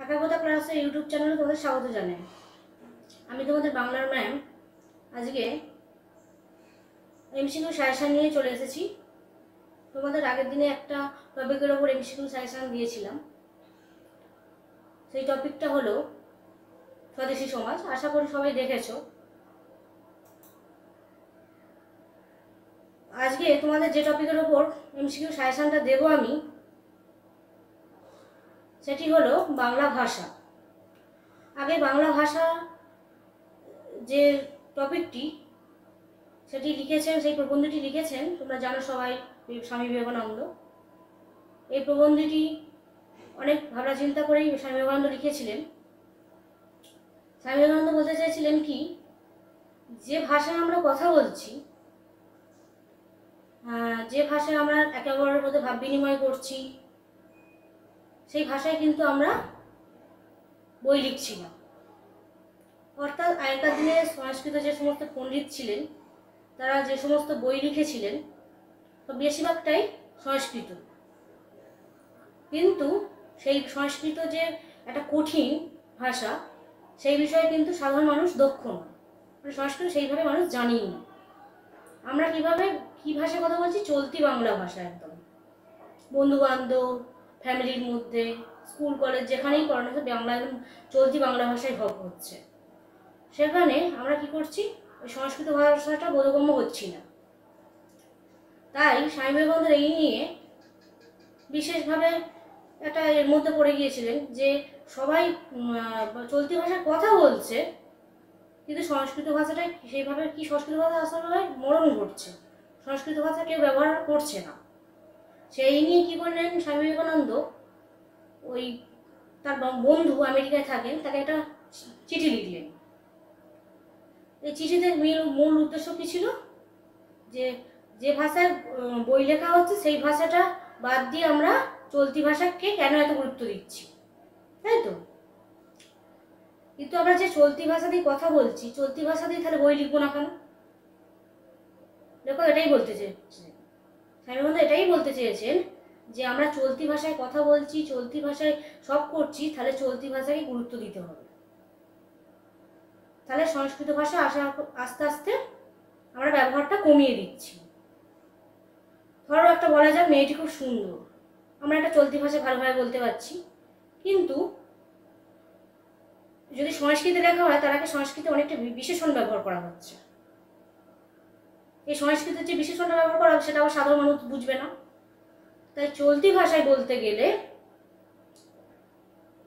একাগ্রতা ক্লাসের ইউটিউব চ্যানেলে তোমাদের স্বাগত জানাই। আমি তোমাদের বাংলার ম্যাম। আজকে এমসিকিউ সাজেশন নিয়ে চলে এসেছি। তোমাদের আগের দিনে একটা টপিকের ওপর এমসিকিউ সাজেশন দিয়েছিলাম। সেই টপিকটা হলো স্বদেশী সমাজ। আশা করি সবাই দেখেছো। আজকে তোমাদের যে টপিকের ওপর এমসিকিউ সাজেশনটা দেবো আমি, সেটি হলো বাংলা ভাষা। আগে বাংলা ভাষা যে টপিকটি সেটি লিখেছেন, সেই প্রবন্ধটি লিখেছেন তোমরা জানো সবাই, স্বামী বিবেকানন্দ। এই প্রবন্ধটি অনেক ভাবনা চিন্তা করেই স্বামী বিবেকানন্দ লিখেছিলেন। স্বামী বিবেকানন্দ বলতে চাইছিলেন কি, যে ভাষায় আমরা কথা বলছি, যে ভাষায় আমরা একে অপরের মধ্যে ভাব বিনিময় করছি, সেই ভাষায় কিন্তু আমরা বই লিখছি না। অর্থাৎ আগেকার দিনে সংস্কৃত যে সমস্ত পণ্ডিত ছিলেন, তারা যে সমস্ত বই লিখেছিলেন বেশিরভাগটাই সংস্কৃত। কিন্তু সেই সংস্কৃত যে একটা কঠিন ভাষা, সেই বিষয়ে কিন্তু সাধারণ মানুষ দক্ষ নয়। মানে সংস্কৃত সেইভাবে মানুষ জানেই না। আমরা কী ভাষায় কথা বলছি? চলতি বাংলা ভাষা। একদম বন্ধু বান্ধব, ফ্যামিলির মধ্যে, স্কুল কলেজ যেখানেই পড়ানো হচ্ছে বাংলা, একদম চলতি বাংলা ভাষায় হচ্ছে। সেখানে আমরা কি করছি? ওই সংস্কৃত ভাষাটা বোধগম্য হচ্ছি না। তাই স্বামী বিবেকানন্দ এই নিয়ে বিশেষভাবে একটা এর মধ্যে পড়ে গিয়েছিলেন যে সবাই চলতি ভাষায় কথা বলছে, কিন্তু সংস্কৃত ভাষাটাই সেইভাবে কি সংস্কৃত ভাষা আসলে মরণ ঘটছে, সংস্কৃত ভাষা কেউ ব্যবহার করছে না। সেই নিয়ে কি করলেন স্বামী বিবেকানন্দ, ওই তার বন্ধু আমেরিকায় থাকেন, তাকে একটা চিঠি লিখলেন। এই চিঠিতে মূল উদ্দেশ্য কী ছিল? যে ভাষায় বই লেখা হচ্ছে সেই ভাষাটা বাদ দিয়ে আমরা চলতি ভাষাকে কেন এত গুরুত্ব দিচ্ছি, তাই তো? কিন্তু আমরা যে চলতি ভাষা দিয়ে কথা বলছি, চলতি ভাষা দিয়ে তাহলে বই লিখবো না কেন? দেখো, এটাই বলতে চেয়েছেন স্বামী বিবেকানন্দ, এটাই বলতে চেয়েছেন যে আমরা চলতি ভাষায় কথা বলছি, চলতি ভাষায় সব করছি, তাহলে চলতি ভাষাকে গুরুত্ব দিতে হবে। তাহলে সংস্কৃত ভাষা আস্তে আস্তে আমরা ব্যবহারটা কমিয়ে দিচ্ছি। ধরো একটা বলা যাক, মেয়েটি খুব সুন্দর, আমরা একটা চলতি ভাষায় ভালোভাবে বলতে পারছি, কিন্তু যদি সংস্কৃতে লেখা হয়, তার আগে সংস্কৃতে অনেকটা বিশেষণ ব্যবহার করা হচ্ছে। এই সংস্কৃতের যে বিশেষণটা ব্যবহার করা হবে, সেটা আবার সাধারণ মানুষ বুঝবে না। তাই চলতি ভাষায় বলতে গেলে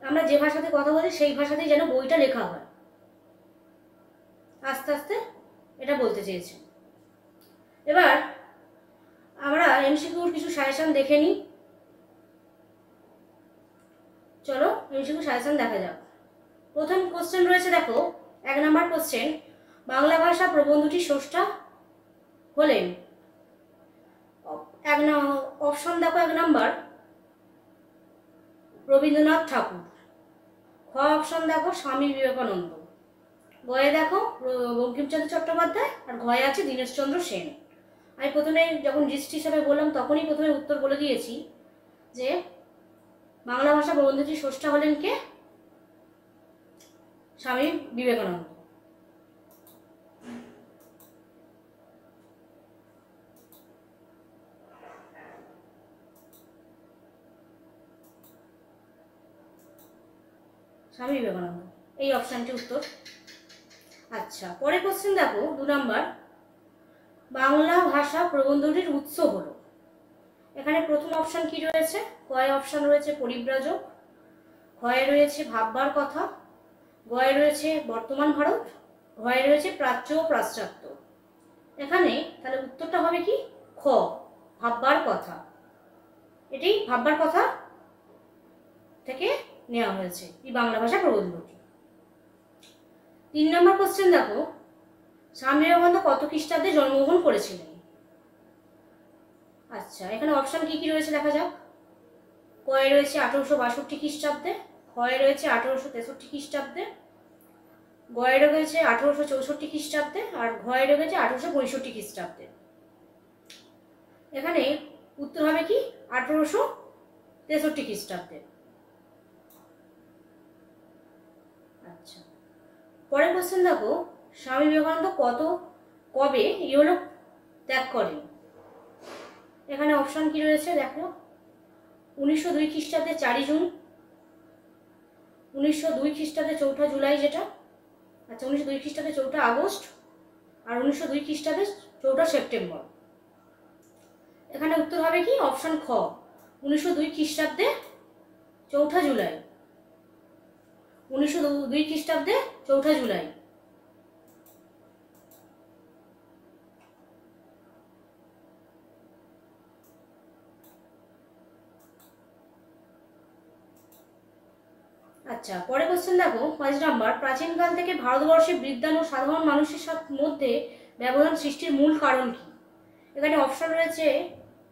আমরা যে ভাষাতে কথা বলি সেই ভাষাতেই যেন বইটা লেখা হয়। আস্তে আস্তে এটা বলতে চেয়েছে। এবার আমরা এমসিকিউর কিছু সাজেশন দেখে নিই। চলো এমসিকিউ সাজেশন দেখা যাক। প্রথম কোশ্চেন রয়েছে, দেখো 1 নম্বর কোশ্চেন, বাংলা ভাষা প্রবন্ধটি স্রষ্টা হলেন? অপশন দেখো, 1 নম্বর রবীন্দ্রনাথ ঠাকুর, খ অপশন দেখো স্বামী বিবেকানন্দ, গয়ে দেখো বঙ্কিমচন্দ্র চট্টোপাধ্যায়, আর ঘয়ে আছে দীনেশচন্দ্র সেন। আমি প্রথমে যখন লিস্ট হিসাবে বললাম তখনই প্রথমে উত্তর বলে দিয়েছি যে বাংলা ভাষা প্রবন্ধটি স্রষ্টা হলেন কে? স্বামী বিবেকানন্দ। স্বামী বিবেকানন্দ, এই অপশানটি উত্তর। আচ্ছা, পরের কোশ্চেন দেখো 2 নম্বর, বাংলা ভাষা প্রবন্ধটির উৎস হলো? এখানে প্রথম অপশান কি রয়েছে? কয় অপশান রয়েছে পরিব্রাজক, ঘয়ে রয়েছে ভাববার কথা, গয়ে রয়েছে বর্তমান ভারত, ঘয়ে রয়েছে প্রাচ্য ও পাশ্চাত্য। এখানে তাহলে উত্তরটা হবে কি? খ, ভাববার কথা। এটি ভাববার কথা থেকে নেওয়া হয়েছে এই বাংলা ভাষা প্রবন্ধটি। 3 নম্বর কোশ্চেন দেখো, স্বামী বিবেকানন্দ কত খ্রিস্টাব্দে জন্মগ্রহণ করেছিলেন? আচ্ছা, এখানে অপশন কি কি রয়েছে দেখা যাক। কয়ে রয়েছে 1862 খ্রিস্টাব্দে, খয়ে রয়েছে 1863 খ্রিস্টাব্দে, গয়ে রয়েছে 1864 খ্রিস্টাব্দে, আর ঘয়ে রয়েছে 1865 খ্রিস্টাব্দে। এখানে উত্তর হবে কি? 1863 খ্রিস্টাব্দে। পরের কোশ্চেন দেখো, স্বামী বিবেকানন্দ কবে ইহলোক ত্যাগ করেন? এখানে অপশন কি রয়েছে দেখো, 1902 খ্রিস্টাব্দে 4 জুন, 1902 খ্রিস্টাব্দে 4 জুলাই যেটা, আচ্ছা 1902 খ্রিস্টাব্দে 4 আগস্ট, আর 1902 খ্রিস্টাব্দে 4 সেপ্টেম্বর। এখানে উত্তর হবে কি অপশন খ, 1902 খ্রিস্টাব্দে 4 জুলাই, 1902 খ্রিস্টাব্দে 4 জুলাই। আচ্ছা পরের কোশ্চেন দেখো 5 নম্বর, প্রাচীনকাল থেকে ভারতবর্ষে বিদ্বান ও সাধারণ মানুষের মধ্যে ব্যবধান সৃষ্টির মূল কারণ কি? এখানে অপশন রয়েছে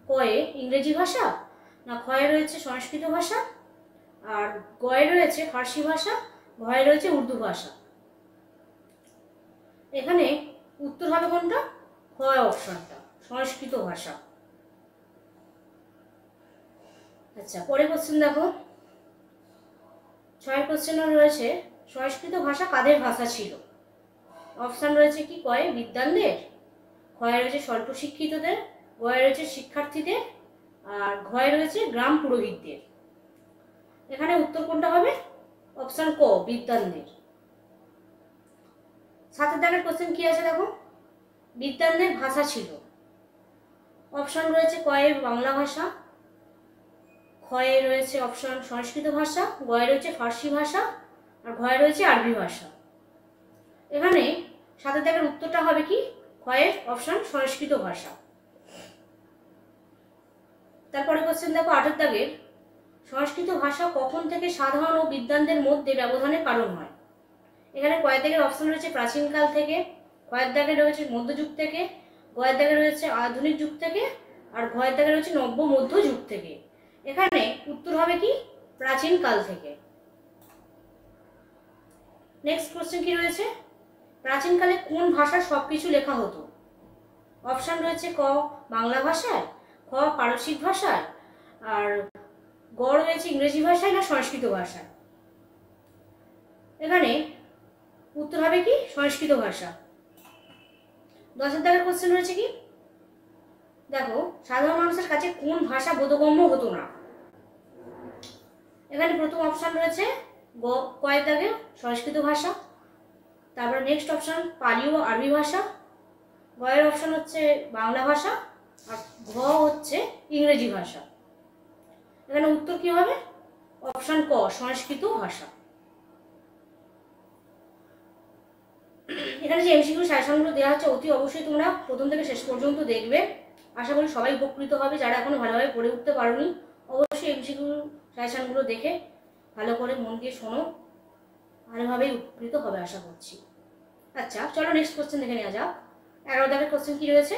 কয়ে ইংরেজি ভাষা, না খয়ে রয়েছে সংস্কৃত ভাষা, আর গয়ে রয়েছে ফার্সি ভাষা, ঘয়ে রয়েছে উর্দু ভাষা। এখানে উত্তর হবে কোনটা? খয় অপশনটা, সংস্কৃত ভাষা। আচ্ছা পরের কোশ্চেন দেখো, 6 কোশ্চেন রয়েছে, সংস্কৃত ভাষা কাদের ভাষা ছিল? অপশন রয়েছে কি কয়ে বিদ্বানদের, খয়ে রয়েছে স্বল্প শিক্ষিতদের, গয়ে রয়েছে শিক্ষার্থীদের, আর ঘয়ে রয়েছে গ্রাম পুরোহিতদের। এখানে উত্তর কোনটা হবে? অপশন ক বিদ্বানদের। 7 দাগের কোশ্চেন কি আছে দেখো, বিদ্বানদের ভাষা ছিল। অপশন রয়েছে কয়ে বাংলা ভাষা, খয়ে রয়েছে অপশন সংস্কৃত ভাষা, গয়ে রয়েছে ফার্সি ভাষা, আর ঘয়ে রয়েছে আরবি ভাষা। এখানে 7 দাগের উত্তরটা হবে কি খয়ের অপশন সংস্কৃত ভাষা। তারপরে কোশ্চেন দেখো 8 দাগের, সংস্কৃত ভাষা কখন থেকে সাধারণ ও বিদ্বানদের মধ্যে ব্যবধানের কারণ হয়? এখানে কয়েক দাগের অপশন রয়েছে প্রাচীনকাল থেকে, কয়েক দাগে রয়েছে মধ্যযুগ থেকে, গয়ের দাগে রয়েছে আধুনিক যুগ থেকে, আর ঘয়ের দাগে রয়েছে নব্য মধ্য যুগ থেকে। এখানে উত্তর হবে কি প্রাচীনকাল থেকে। নেক্সট কোশ্চেন কি রয়েছে, প্রাচীনকালে কোন ভাষার সবকিছু লেখা হতো? অপশন রয়েছে ক বাংলা ভাষায়, খ পারসিক ভাষায়, আর গ রয়েছে ইংরেজি ভাষায়, না সংস্কৃত ভাষায়। এখানে উত্তর হবে কি সংস্কৃত ভাষা। 10 দাগের কোশ্চেন রয়েছে কি দেখো, সাধারণ মানুষের কাছে কোন ভাষা বোধগম্য হতো না? এখানে প্রথম অপশন রয়েছে কয়েক দাগে সংস্কৃত ভাষা, তারপরে নেক্সট অপশন পালি ও আরবি ভাষা, গয়ের অপশন হচ্ছে বাংলা ভাষা, আর ঘ হচ্ছে ইংরেজি ভাষা। এখানে উত্তর কি হবে? অপশন ক সংস্কৃত ভাষা। এখানে যে এমসিকিউ সাজেশনগুলো দেওয়া হচ্ছে অতি অবশ্যই তোমরা প্রথম থেকে শেষ পর্যন্ত দেখবে। আশা করি সবাই উপকৃত হবে। যারা এখনো ভালোভাবে পড়ে উঠতে পারোনি অবশ্যই এমসিকিউ সাজেশনগুলো দেখে ভালো করে মন দিয়ে শোনো, ভালোভাবেই উপকৃত হবে আশা করছি। আচ্ছা চলো নেক্সট কোশ্চেন দেখে নেওয়া যাক। 11 দাগের কোশ্চেন কি রয়েছে,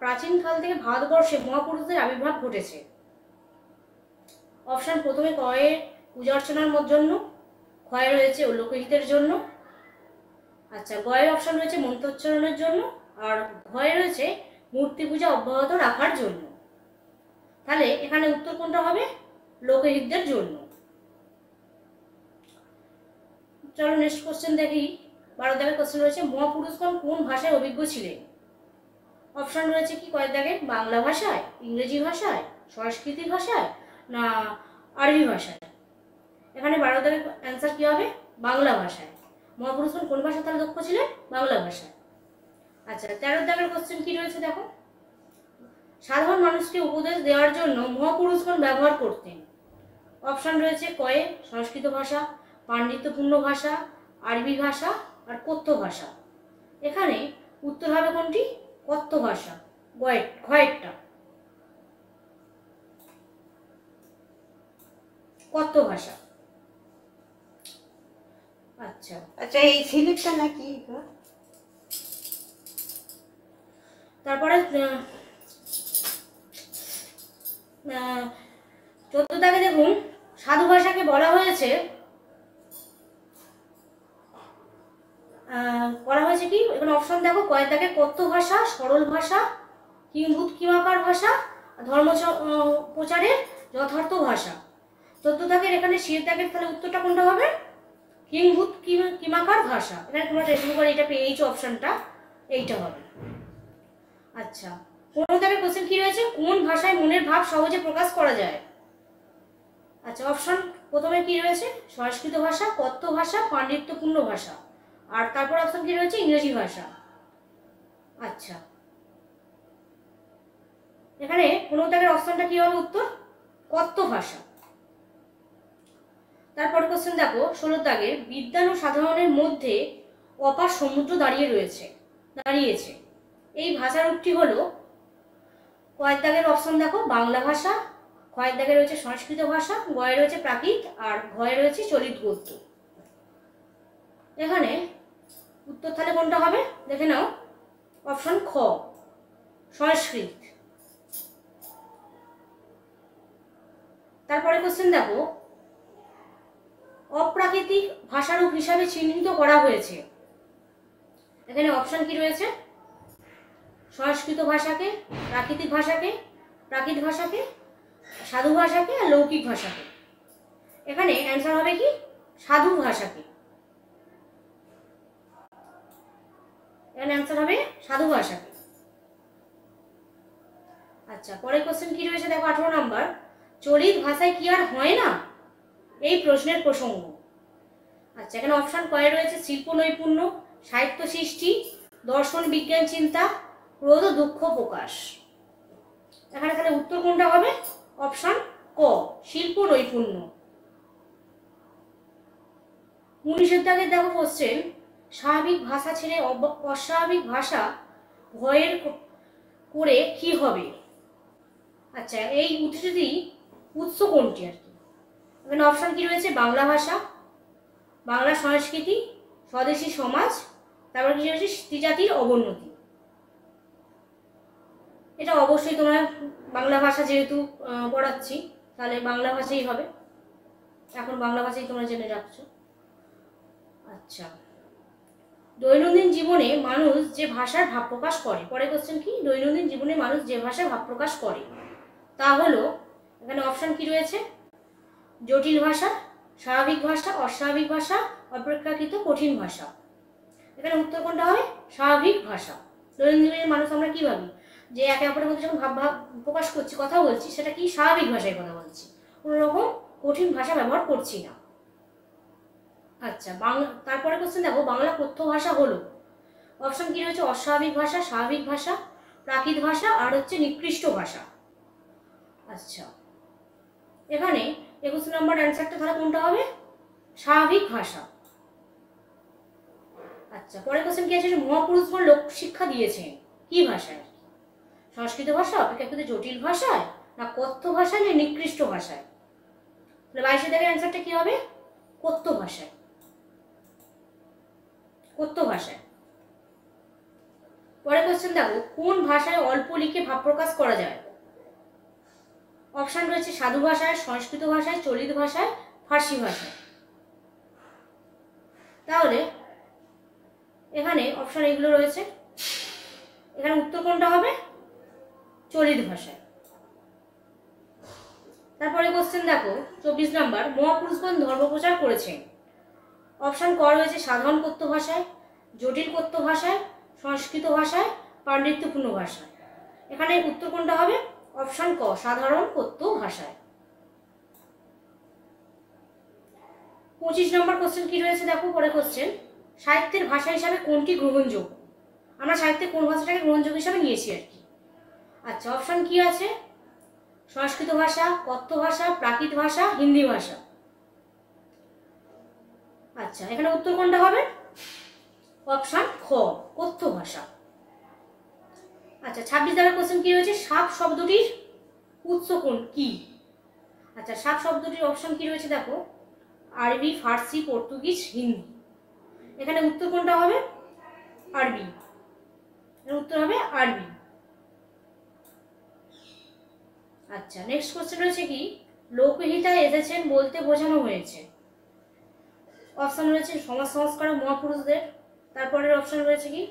প্রাচীনকাল থেকে ভারতবর্ষে মহাপুরুষদের আবির্ভাব ঘটেছে। অপশন প্রথমে কয়ে পূজা অর্চনার জন্য, ক্ষয়ে রয়েছে লোকহিতের জন্য, আচ্ছা গয়ের অপশন রয়েছে মন্ত্রোচ্চারণের জন্য, আর ঘয়ে রয়েছে মূর্তি পূজা অব্যাহত রাখার জন্য। তাহলে এখানে উত্তর কোনটা হবে? লোকহিতদের জন্য। চলো নেক্সট কোশ্চেন দেখি। 12 দাগের কোশ্চেন রয়েছে, মহাপুরুষগণ কোন ভাষায় অভিজ্ঞ ছিলেন? অপশন রয়েছে কি কয়েক দাগে বাংলা ভাষায়, ইংরেজি ভাষায়, সংস্কৃত ভাষায়, না আরবি ভাষায়। এখানে 12 দাগের অ্যান্সার কি হবে? বাংলা ভাষায়। মহাপুরুষগণ কোন ভাষা তারা দক্ষ ছিলেন? বাংলা ভাষায়। আচ্ছা 13 দাগের কোশ্চেন কি রয়েছে দেখো, সাধারণ মানুষকে উপদেশ দেওয়ার জন্য মহাপুরুষগণ ব্যবহার করতেন। অপশন রয়েছে কয়ে সংস্কৃত ভাষা, পাণ্ডিত্যপূর্ণ ভাষা, আরবি ভাষা, আর কথ্য ভাষা। এখানে উত্তর হবে কোনটি? কথ্য ভাষা, ঘয়েরটা, কথ্য ভাষা। আচ্ছা আচ্ছা এই সিলেক্টটা নাকি? তারপরে 14 দাগে দেখুন, সাধু ভাষাকে বলা হয়েছে কি? এখানে অপশন দেখো, কয়েক দাগে কথ্য ভাষা, সরল ভাষা, কিম্ভূত কিমাকার ভাষা, ধর্ম প্রচারের যথার্থ ভাষা। 14 দাগের এখানে 6 দাগের তাহলে উত্তরটা কোনটা হবে? কিংভূত কিমাকার ভাষা। এখানে তোমরা টেক্সট বুকে এটা পেয়েছো, অপশনটা এইটা হবে। আচ্ছা, 15 দাগের কোশ্চেন কি রয়েছে, কোন ভাষায় মনের ভাব সহজে প্রকাশ করা যায়? আচ্ছা, অপশন প্রথমে কি রয়েছে, সংস্কৃত ভাষা, কথ্য ভাষা, পাণ্ডিত্যপূর্ণ ভাষা, আর তারপর অপশন কি রয়েছে, ইংরেজি ভাষা। আচ্ছা, এখানে 15 দাগের অপশনটা কি হবে উত্তর, কথ্য ভাষা। তারপর কোশ্চেন দেখো 16 দাগের, বিজ্ঞান ও সাধারণের মধ্যে অপার সমুদ্র দাঁড়িয়েছে এই ভাষার রূপটি হলো, কয়েক দাগের অপশন দেখো, বাংলা ভাষা, কয়েক দাগে রয়েছে সংস্কৃত ভাষা, গয়ে রয়েছে প্রাকৃত, আর ঘয়ে রয়েছে চলিত গদ্য। এখানে উত্তর তাহলে কোনটা হবে দেখে নাও, অপশন খ, সংস্কৃত। তারপরে কোশ্চেন দেখো, অপ্রাকৃতিক ভাষারূপ হিসাবে চিহ্নিত করা হয়েছে। এখানে অপশন কি রয়েছে, সংস্কৃত ভাষাকে, প্রাকৃতিক ভাষাকে, প্রাকৃত ভাষাকে, সাধু ভাষাকে, আর লৌকিক ভাষাকে। এখানে অ্যান্সার হবে কি, সাধু ভাষাকে। এখানে অ্যান্সার হবে সাধু ভাষাকে। আচ্ছা, পরের কোশ্চেন কি রয়েছে দেখো 18 নাম্বার, চলিত ভাষায় কি আর হয় না, এই প্রশ্নের প্রসঙ্গ। আচ্ছা, এখানে অপশন কয়ে রয়েছে, শিল্প নৈপুণ্য, সাহিত্য সৃষ্টি, দর্শন বিজ্ঞান চিন্তা, ক্রোধ দুঃখ প্রকাশ। এখানে তাহলে উত্তর কোনটা হবে, অপশন ক, শিল্প নৈপুণ্য। 19 দাগে দেখো কোশ্চেন, স্বাভাবিক ভাষা ছেড়ে অস্বাভাবিক ভাষা ভয়ের করে কি হবে? আচ্ছা, এই উদ্ধৃতি উৎস কোনটি আর কি? এখানে অপশন কি রয়েছে, বাংলা ভাষা, বাংলা সংস্কৃতি, স্বদেশী সমাজ, তারপর কি রয়েছে, স্ত্রীজাতির অবনতি। এটা অবশ্যই তোমরা বাংলা ভাষা যেহেতু পড়াচ্ছি, তাহলে বাংলা ভাষাই হবে, এখন বাংলা ভাষাই তোমরা জেনে রাখছো। আচ্ছা, দৈনন্দিন জীবনে মানুষ যে ভাষার ভাব প্রকাশ করে, পরে কোশ্চেন কি, দৈনন্দিন জীবনে মানুষ যে ভাষায় ভাব প্রকাশ করে তা হলো, এখানে অপশন কি রয়েছে, জটিল ভাষা, স্বাভাবিক ভাষা, অস্বাভাবিক ভাষা, অপেক্ষাকৃত কঠিন ভাষা। এখানে উত্তর কোনটা হবে, স্বাভাবিক ভাষা। দৈনন্দিন জীবনের মানুষ আমরা কি ভাবি, যে একে অপরের মধ্যে যখন ভাব প্রকাশ করছি, কথা বলছি, সেটা কি স্বাভাবিক ভাষায় কথা বলছি, কোনো রকম কঠিন ভাষা ব্যবহার করছি না। আচ্ছা, তারপরে কোশ্চেন দেখো, বাংলা কথ্য ভাষা হলো, অপশন কি রয়েছে, অস্বাভাবিক ভাষা, স্বাভাবিক ভাষা, প্রাকৃত ভাষা, আর হচ্ছে নিকৃষ্ট ভাষা। আচ্ছা, এখানে 21 নম্বর অ্যান্সারটা তাহলে কোনটা হবে, স্বাভাবিক ভাষা। আচ্ছা, পরের কোশ্চেন কি আছে, মহাপুরুষগণ লোক শিক্ষা দিয়েছেন কি ভাষায়? সংস্কৃত ভাষা, অপেক্ষাকৃত জটিল ভাষায়, না কথ্য ভাষায়, না নিকৃষ্ট ভাষায়? তাহলে 22 দাগের অ্যান্সারটা কি হবে, কথ্য ভাষায়, কথ্য ভাষায়। পরের কোশ্চেন দেখো, কোন ভাষায় অল্প লিখে ভাব প্রকাশ করা যায়? অপশন রয়েছে সাধু ভাষায়, সংস্কৃত ভাষায়, চলিত ভাষায়, ফার্সি ভাষায়। তাহলে এখানে অপশন এগুলো রয়েছে, এখানে উত্তর কোনটা হবে, চলিত ভাষায়। তারপরে কোশ্চেন দেখো 24 নম্বর, মহাপুরুষগণ ধর্ম প্রচার করেছেন। অপশন ক রয়েছে সাধারণ কথ্য ভাষায়, জটিল কথ্য ভাষায়, সংস্কৃত ভাষায়, পাণ্ডিত্যপূর্ণ ভাষায়। এখানে উত্তর কোনটা হবে, অপশন ক, সাধারণ কথ্য ভাষায়। 25 নম্বর কোশ্চেন কি রয়েছে দেখো, পরে কোশ্চেন, সাহিত্যের ভাষা হিসাবে কোনটি গ্রহণযোগ্য? আমরা সাহিত্যে কোন ভাষাটাকে গ্রহণযোগ্য হিসাবে নিয়েছি আর কি। আচ্ছা, অপশন কি আছে, সংস্কৃত ভাষা, কথ্য ভাষা, প্রাকৃত ভাষা, হিন্দি ভাষা। আচ্ছা, এখানে উত্তর কোনটা হবে, অপশন খ, কথ্য ভাষা। আচ্ছা, 26 দাগের কোশ্চেন কি রয়েছে, সাপ শব্দটির উৎস কোন কি? আচ্ছা, সাপ শব্দটির অপশন কি রয়েছে দেখো, আরবি, ফার্সি, পর্তুগিজ, হিন্দি। এখানে উত্তর কোনটা হবে, আরবি। এর উত্তর হবে আরবি। আচ্ছা, নেক্সট কোশ্চেন রয়েছে কি, লোকহিতায় এসেছেন বলতে বোঝানো হয়েছে। অপশন রয়েছে সমাজ সংস্কারক মহাপুরুষদের, তারপরের অপশন রয়েছে কি,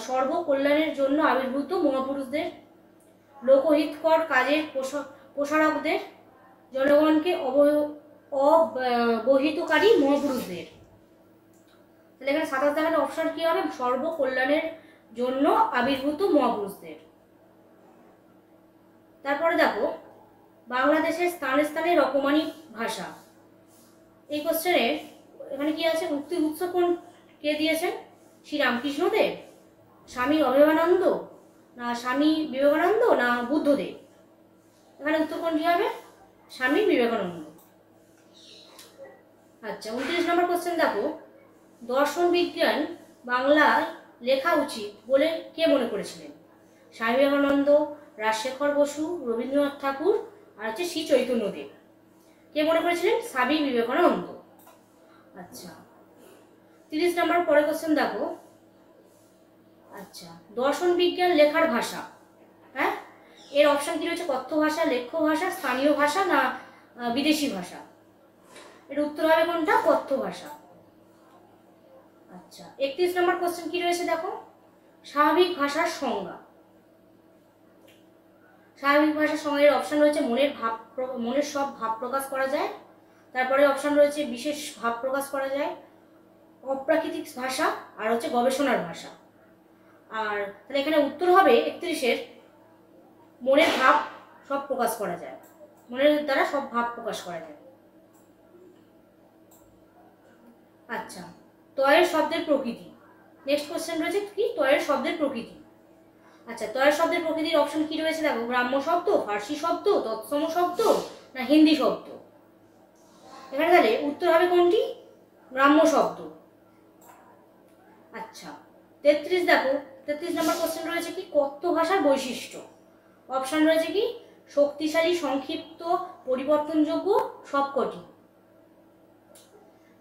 সর্বকল্যাণের জন্য আবির্ভূত মহাপুরুষদের, লোকহিতকর কাজের প্রসারকদের, জনগণকে অবহিতকারী মহাপুরুষদের। তাহলে এখানে 27 দাগের অপশন কি হবে? সর্বকল্যাণের জন্য আবির্ভূত মহাপুরুষদের। তারপরে দেখো বাংলাদেশের স্থানে স্থানে রকমারি ভাষা। এই কোশ্চেনে এখানে কি আছে? মুক্তি উৎস কোন কে দিয়েছেন? শ্রী রামকৃষ্ণদেব, স্বামী অভেবানন্দ, না স্বামী বিবেকানন্দ, না বুদ্ধদেব? এখানে উত্তর কোনটি হবে? স্বামী বিবেকানন্দ। আচ্ছা 29 নম্বর কোশ্চেন দেখো, দর্শন বিজ্ঞান বাংলায় লেখা উচিত বলে কে মনে করেছিলেন? স্বামী বিবেকানন্দ, রাজশেখর বসু, রবীন্দ্রনাথ ঠাকুর, আর হচ্ছে শ্রী চৈতন্যদেব। কে মনে করেছিলেন? স্বামী বিবেকানন্দ। আচ্ছা 30 নম্বর পরে কোশ্চেন দেখো, আচ্ছা দর্শন বিজ্ঞান লেখার ভাষা, হ্যাঁ এর অপশন কি রয়েছে? কথ্য ভাষা, লেখ্য ভাষা, স্থানীয় ভাষা, না বিদেশি ভাষা? এর উত্তর হবে কোনটা? কথ্য ভাষা। আচ্ছা 31 নম্বর কোশ্চেন কি রয়েছে দেখো, স্বাভাবিক ভাষার সংজ্ঞা। স্বাভাবিক ভাষার সংজ্ঞার অপশন রয়েছে মনের সব ভাব প্রকাশ করা যায়। তারপরে অপশন রয়েছে বিশেষ ভাব প্রকাশ করা যায়, অপ্রাকৃতিক ভাষা, আর হচ্ছে গবেষণার ভাষা। আর তাহলে এখানে উত্তর হবে 31-এর মনের ভাব সব প্রকাশ করা যায়, মনের দ্বারা সব ভাব প্রকাশ করা যায়। আচ্ছা তয়ের শব্দের প্রকৃতি। নেক্সট কোশ্চেন রয়েছে কি? তয়ের শব্দের প্রকৃতি। আচ্ছা তয়ের শব্দের প্রকৃতির অপশন কি রয়েছে দেখো, গ্রাম্য শব্দ, ফার্সি শব্দ, তৎসম শব্দ, না হিন্দি শব্দ? এখানে তাহলে উত্তর হবে কোনটি? গ্রাম্য শব্দ। আচ্ছা 33 দেখো, 33 নম্বর কোশ্চেন রয়েছে কি? কথ্য ভাষার বৈশিষ্ট্য। অপশন রয়েছে কি? শক্তিশালী, সংক্ষিপ্ত, পরিবর্তনযোগ্য, সবকটি।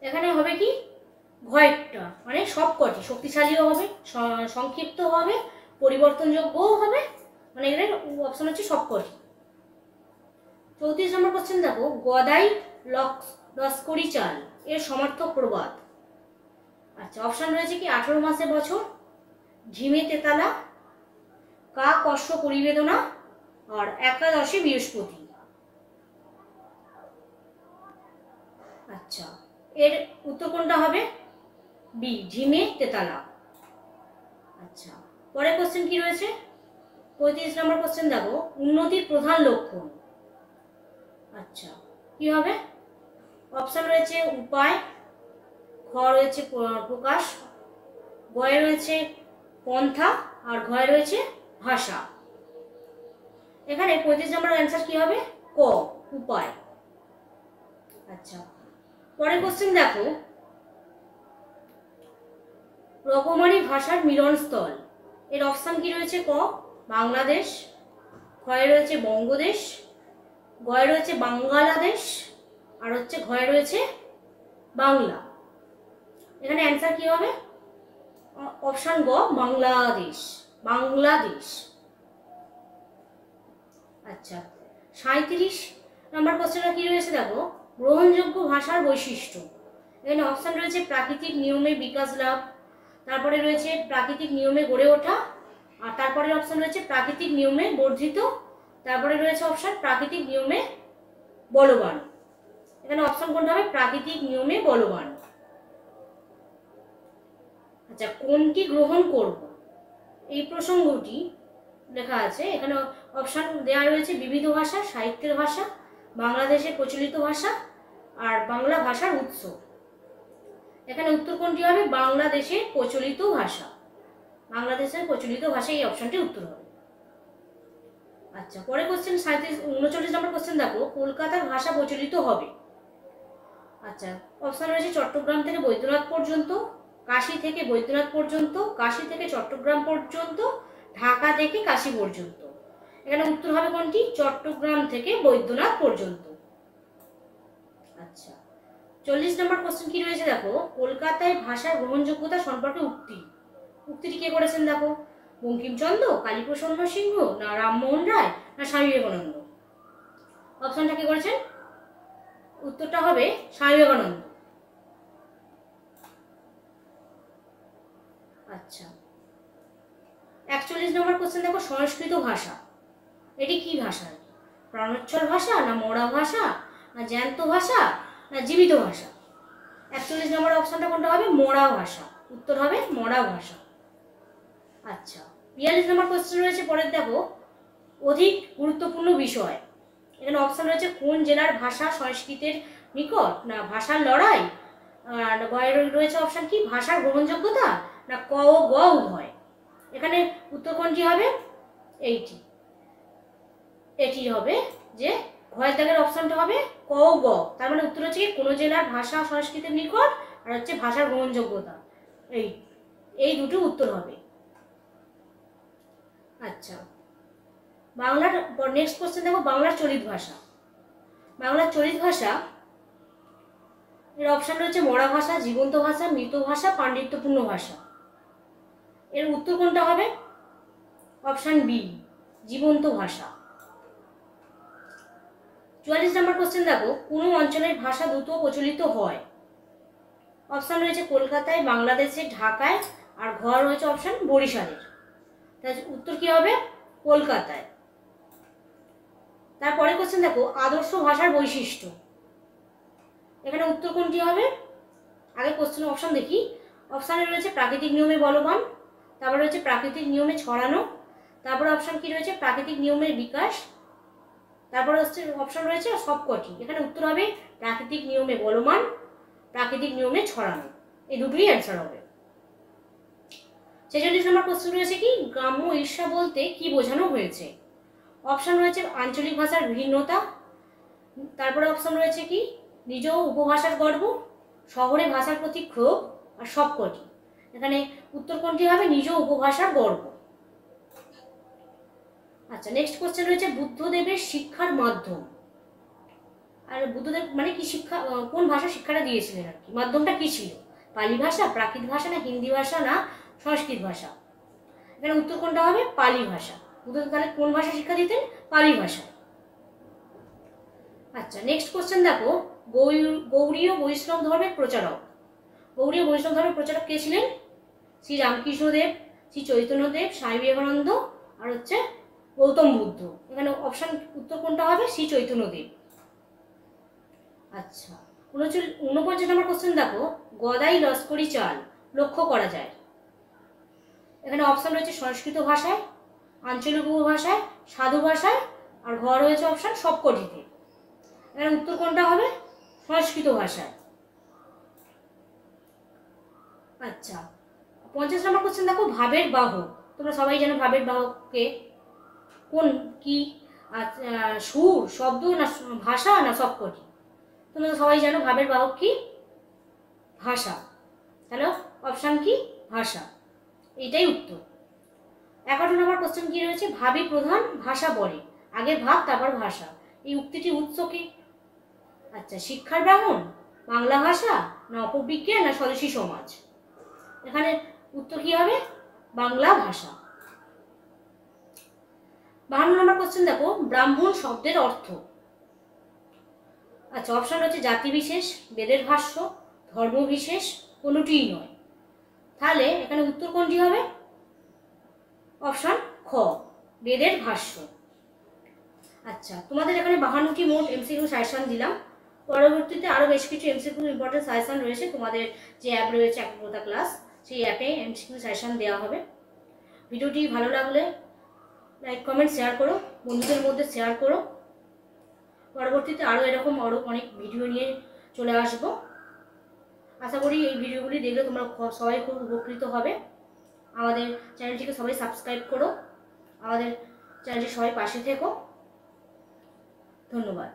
এখানে হবে কি? ঘয়েরটা, মানে সবকটি। শক্তিশালীও হবে, সংক্ষিপ্ত হবে, পরিবর্তনযোগ্যও হবে, মানে এখানে অপশন হচ্ছে সবকটি। 34 নম্বর কোশ্চেন দেখো, গদাই লস্করি চাল এর সমার্থক প্রবাদ। আচ্ছা অপশন রয়েছে কি? 18 মাসে বছর, ঝিমে তেতালা, কা কর্ষ পরিবেদনা, আর একাদশে বৃহস্পতি। আচ্ছা এর উত্তর কোনটা হবে? বি, ঝিমে তেতালা। আচ্ছা পরের কোশ্চেন কি রয়েছে? 35 নম্বর কোশ্চেন দেখো, উন্নতির প্রধান লক্ষণ। আচ্ছা কি হবে? অপশন রয়েছে উপায়, খ রয়েছে প্রকাশ, গয়ে রয়েছে পন্থা, আর ঘয়ে রয়েছে ভাষা। এখানে 35 নম্বর অ্যান্সার কি হবে? ক, উপায়। আচ্ছা পরের কোশ্চেন দেখো, রকমারি ভাষার মিলনস্থল। এর অপশন কি রয়েছে? ক বাংলাদেশ, খয়ে রয়েছে বঙ্গদেশ, গয়ে রয়েছে বাংলাদেশ, আর হচ্ছে ঘয়ে রয়েছে বাংলা। এখানে অ্যান্সার কি হবে? অপশন গ, বাংলাদেশ, বাংলাদেশ। আচ্ছা 37 নম্বর কোশ্চেনটা কি রয়েছে দেখো, গ্রহণযোগ্য ভাষার বৈশিষ্ট্য। এখানে অপশন রয়েছে প্রাকৃতিক নিয়মে বিকাশ লাভ, তারপরে রয়েছে প্রাকৃতিক নিয়মে গড়ে ওঠা, আর তারপরে অপশন রয়েছে প্রাকৃতিক নিয়মে বর্ধিত, তারপরে রয়েছে অপশন প্রাকৃতিক নিয়মে বলবান। এখানে অপশন কোনটা হবে? প্রাকৃতিক নিয়মে বলবান। আচ্ছা কোনটি গ্রহণ করব, এই প্রসঙ্গটি লেখা আছে এখানে। অপশন দেওয়া রয়েছে বিবিধ ভাষা, সাহিত্যের ভাষা, বাংলাদেশের প্রচলিত ভাষা, আর বাংলা ভাষার উৎস। এখানে উত্তর কোনটি হবে? বাংলাদেশের প্রচলিত ভাষা, বাংলাদেশের প্রচলিত ভাষা, এই অপশনটি উত্তর হবে। আচ্ছা পরে কোশ্চেন 39 নম্বর কোশ্চেন দেখো, কলকাতার ভাষা প্রচলিত হবে। আচ্ছা অপশন রয়েছে চট্টগ্রাম থেকে বৈদ্যনাথ পর্যন্ত, কাশী থেকে বৈদ্যনাথ পর্যন্ত, কাশী থেকে চট্টগ্রাম পর্যন্ত, ঢাকা থেকে কাশী পর্যন্ত। এখানে উত্তর হবে কোনটি? চট্টগ্রাম থেকে বৈদ্যনাথ পর্যন্ত। আচ্ছা 40 নম্বর কোশ্চেন কি রয়েছে দেখো, কলকাতায় ভাষার গ্রহণযোগ্যতা সম্পর্কে উক্তি। উক্তিটি কে করেছেন দেখো, বঙ্কিমচন্দ্র, কালীপ্রসন্ন সিংহ, না রামমোহন রায়, না স্বামী বিবেকানন্দ? অপশনটা কি করেছেন? উত্তরটা হবে স্বামী বিবেকানন্দ। আচ্ছা 41 নম্বর কোশ্চেন দেখো, সংস্কৃত ভাষা এটি কি ভাষা? প্রাণোচ্ছল ভাষা, না মরা ভাষা, না জ্যান্ত ভাষা, না জীবিত ভাষা? 41 নম্বর অপশনটা কোনটা হবে? মরা ভাষা। উত্তর হবে মরা ভাষা। আচ্ছা, 42 নম্বর কোশ্চেন রয়েছে, পরের দেখো, অধিক গুরুত্বপূর্ণ বিষয়। এখানে অপশন রয়েছে কোন জেলার ভাষা সংস্কৃতের নিকট, না ভাষার লড়াই, আর গয়ে রয়েছে অপশন কি ভাষার গ্রহণযোগ্যতা, না ক ও গ উভয়। এখানে উত্তর কোনটি হবে? এইটি, এটি হবে যে ঘয়ের দাগের অপশনটা হবে ক ও গ। তার মানে উত্তর হচ্ছে কি কোন জেলার ভাষা সংস্কৃতের নিকট আর হচ্ছে ভাষার গ্রহণযোগ্যতা, এই দুটো উত্তর হবে। আচ্ছা, বাংলার নেক্সট কোশ্চেন দেখো, বাংলার চলিত ভাষা। বাংলার চলিত ভাষা এর অপশন রয়েছে মরা ভাষা, জীবন্ত ভাষা, মৃত ভাষা, পাণ্ডিত্যপূর্ণ ভাষা। এর উত্তর কোনটা হবে? অপশন বি, জীবন্ত ভাষা। 44 নম্বর কোশ্চেন দেখো, কোন অঞ্চলের ভাষা দ্রুত প্রচলিত হয়? অপশন রয়েছে কলকাতায়, বাংলাদেশে, ঢাকায়, আর ঘর রয়েছে অপশন বরিশালের। তাই উত্তর কি হবে? কলকাতায়। তারপরে কোশ্চেন দেখো, আদর্শ ভাষার বৈশিষ্ট্য। এখানে উত্তর কোনটি হবে? আগে কোশ্চেন অপশন দেখি। অপশানে রয়েছে প্রাকৃতিক নিয়মে বলবান, তারপর রয়েছে প্রাকৃতিক নিয়মে ছড়ানো, তারপরে অপশন কি রয়েছে প্রাকৃতিক নিয়মের বিকাশ, তারপরে হচ্ছে অপশন রয়েছে সবকটি। এখানে উত্তর হবে প্রাকৃতিক নিয়মে বলবান, প্রাকৃতিক নিয়মে ছড়ানো, এই দুটোই অ্যান্সার হবে। 46 নম্বর কোশ্চেন রয়েছে কি গ্রাম্য ঈর্ষা বলতে কি বোঝানো হয়েছে? অপশন রয়েছে আঞ্চলিক ভাষার ভিন্নতা, তারপরে অপশন রয়েছে কি নিজ উপভাষার গর্ব, শহরে ভাষার প্রতি ক্ষোভ, আর সবকটি। এখানে উত্তর কোনটি হবে? নিজ উপভাষার গর্ব। আচ্ছা, নেক্সট কোশ্চেন রয়েছে বুদ্ধদেবের শিক্ষার মাধ্যম। আর বুদ্ধদেব মানে কি শিক্ষা, কোন ভাষা শিক্ষাটা দিয়েছিলেন আর কি, মাধ্যমটা কি ছিল? পালি ভাষা, প্রাকৃত ভাষা, না হিন্দি ভাষা, না সংস্কৃত ভাষা? এখানে উত্তর কোনটা হবে? পালি ভাষা। বুদ্ধদেব তাহলে কোন ভাষা শিক্ষা দিতেন? পালি ভাষা। আচ্ছা, নেক্সট কোশ্চেন দেখো, গৌড়ীয় বৈষ্ণব ধর্মের প্রচারক। গৌড়ীয় বৈষ্ণব ধর্মের প্রচারক কে ছিলেন? শ্রী রামকৃষ্ণদেব, শ্রী চৈতন্যদেব, স্বামী বিবেকানন্দ, আর হচ্ছে গৌতম বুদ্ধ। এখানে অপশন উত্তর কোনটা হবে? শ্রী চৈতন্যদেব। আচ্ছা, 49 নম্বর কোশ্চেন দেখো, গদাই লস্করি চাল লক্ষ্য করা যায়। এখানে অপশন রয়েছে সংস্কৃত ভাষায়, আঞ্চলিক উপভাষায়, সাধু ভাষায়, আর ঘর রয়েছে অপশন সবকটিতে। এখানে উত্তর কোনটা হবে? সংস্কৃত ভাষায়। আচ্ছা, 50 নম্বর কোশ্চেন দেখো, ভাবের বাহক। তোমরা সবাই জানো ভাবের বাহককে কোন কি, সুর, শব্দ, না ভাষা, না সবকটি? তোমরা সবাই জানো ভাবের বাহক কি? ভাষা। তাহলে অপশন কি? ভাষা, এইটাই উত্তর। 11 নম্বর কোশ্চেন কি রয়েছে, ভাবী প্রধান ভাষা বলে, আগে ভাব তারপর ভাষা, এই উক্তিটির উৎস কি? আচ্ছা, শিক্ষার ব্রাহ্মণ, বাংলা ভাষা, না অপবিজ্ঞান, না স্বদেশী সমাজ? এখানে উত্তর কি হবে? বাংলা ভাষা। 52 নম্বর কোশ্চেন দেখো, ব্রাহ্মণ শব্দের অর্থ। আচ্ছা, অপশন হচ্ছে জাতি বিশেষ, বেদের ভাষ্য, ধর্ম বিশেষ, কোনোটিই নয়। তাহলে এখানে উত্তর কোনটি হবে? অপশন খ, বেদের ভাষ্য। আচ্ছা, তোমাদের এখানে 52টি মোট এমসিকিউ সাজেশন দিলাম। পরবর্তীতে আরও বেশ কিছু এমসিকিউ ইম্পর্টেন্ট সাজেশন রয়েছে। তোমাদের যে অ্যাপ রয়েছে একাগ্রতা ক্লাস, সেই অ্যাপে এমসিকিউ সাজেশন দেওয়া হবে। ভিডিওটি ভালো লাগলে লাইক, কমেন্ট, শেয়ার করো, বন্ধুদের মধ্যে শেয়ার করো। পরবর্তীতে আরও এরকম অনেক ভিডিও নিয়ে চলে আসবো। আশা করি এই ভিডিওগুলি দেখলে তোমরা সবাই খুব উপকৃত হবে। আমাদের চ্যানেলটিকে সবাই সাবস্ক্রাইব করো, আমাদের চ্যানেলটি সবাই পাশে থেকো। ধন্যবাদ।